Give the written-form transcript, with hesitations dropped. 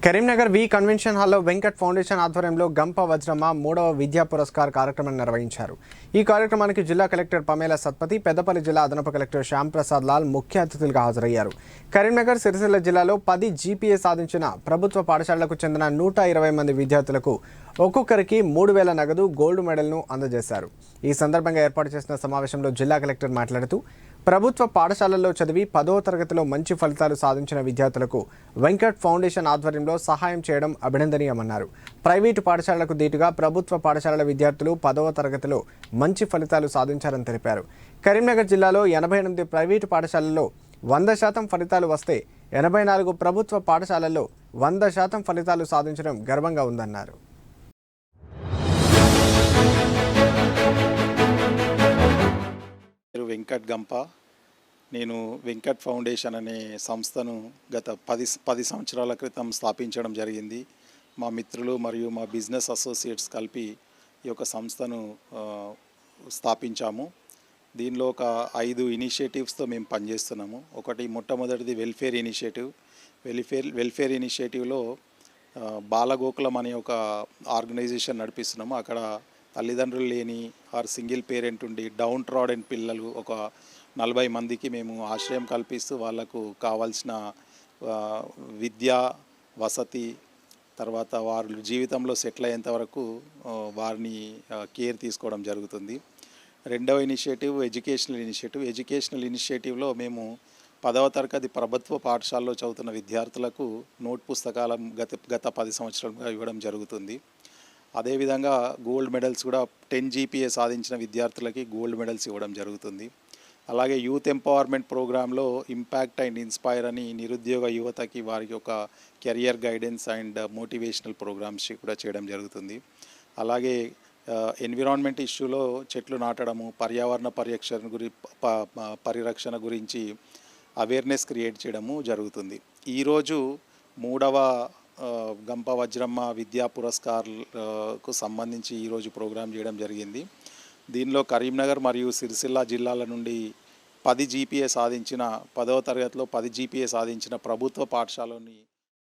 కరీంనగర్ వి convention హాల్లో Venkat foundation ఆధ్వర్యంలో గంప వజ్రమ్మ 3వ విద్యా పురస్కార్ కార్యక్రమం నిర్వహించారు. ఈ కార్యక్రమానికి జిల్లా కలెక్టర్ పమేలా సత్పతి, పెద్దపల్లి జిల్లా అదనపు కలెక్టర్ శ్యామ్ ప్రసాద్ లాల్ ముఖ్య అతిథులుగా హాజరయ్యారు. కరీంనగర్, సిరిసిల్ల జిల్లాలో 10 జీపీఏ సాధించిన ప్రభుత్వ పాఠశాలలకు చెందిన 120 మంది విద్యార్థులకు ఒక్కొక్కరికి 3000 నగదు గోల్డ్ మెడల్ను అందజేశారు. ఈ సందర్భంగా ఏర్పాటు చేసిన సమావేశంలో జిల్లా కలెక్టర్ మాట్లాడుతూ ప్రభుత్వ పాఠశాలల్లో చదివి 10వ తరగతిలో మంచి ఫలితాలు సాధించిన విద్యార్థులకు వెంకట్ ఫౌండేషన్ ఆధ్వర్యంలో సహాయం చేయడం అభినందనీయమన్నారు. ప్రైవేటు పాఠశాలలకు దీటుగా ప్రభుత్వ పాఠశాలల విద్యార్థులు 10వ తరగతిలో మంచి ఫలితాలు సాధించారని తెలిపారు. కరీంనగర్ జిల్లాలో 88 ప్రైవేటు పాఠశాలల్లో 100% ఫలితాలు వస్తే 84 ప్రభుత్వ పాఠశాలల్లో 100% ఫలితాలు సాధించడం గర్వంగా ఉందన్నారు. వెంకట్ గంప. నేను వెంకట్ ఫౌండేషన్ అనే సంస్థను గత 10 సంవత్సరాల క్రితం స్థాపించడం జరిగింది. మా మిత్రులు మరియు మా బిజినెస్ అసోసియేట్స్ కలిపి ఈ యొక్క సంస్థను స్థాపించాము. దీనిలో ఒక 5 ఇనిషియేటివ్స్తో మేము పనిచేస్తున్నాము. ఒకటి మొట్టమొదటిది వెల్ఫేర్ ఇనిషియేటివ్. వెల్ఫేర్ ఇనిషియేటివ్లో బాలగోకులం అనే ఒక ఆర్గనైజేషన్ నడిపిస్తున్నాము. అక్కడ తల్లిదండ్రులు లేని సింగిల్ పేరెంట్ ఉండి డౌన్ ట్రాడెన్ పిల్లలు ఒక 40 మందికి మేము ఆశ్రయం కల్పిస్తూ వాళ్లకు కావాల్సిన విద్య, వసతి, తర్వాత వారు జీవితంలో సెటిల్ అయ్యేంత వరకు వారిని కేర్ తీసుకోవడం జరుగుతుంది. రెండవ ఇనిషియేటివ్ ఎడ్యుకేషనల్ ఇనిషియేటివ్లో మేము 10వ తరగతి ప్రభుత్వ పాఠశాలలో చదువుతున్న విద్యార్థులకు నోట్ పుస్తకాల గత 10 సంవత్సరాలుగా ఇవ్వడం జరుగుతుంది. అదేవిధంగా గోల్డ్ మెడల్స్ కూడా 10 జీపీఏ సాధించిన విద్యార్థులకి గోల్డ్ మెడల్స్ ఇవ్వడం జరుగుతుంది. అలాగే యూత్ ఎంపవర్మెంట్ ప్రోగ్రాంలో ఇంపాక్ట్ అండ్ ఇన్స్పైర్ అని నిరుద్యోగ యువతకి వారికి ఒక career guidance and motivational programs కూడా చేయడం జరుగుతుంది. అలాగే ఎన్విరాన్మెంట్ ఇష్యూలో చెట్లు నాటడము, పర్యావరణ పరిరక్షణ గురించి అవేర్నెస్ క్రియేట్ చేయడము జరుగుతుంది. ఈరోజు 3వ గంప వజ్రమ్మ విద్యా పురస్కార్కు సంబంధించి ఈరోజు ప్రోగ్రాం చేయడం జరిగింది. దీనిలో కరీంనగర్ మరియు సిరిసిల్ల జిల్లాల నుండి 10 జీపీఏ సాధించిన 10వ తరగతిలో 10 జీపీఏ సాధించిన ప్రభుత్వ పాఠశాలని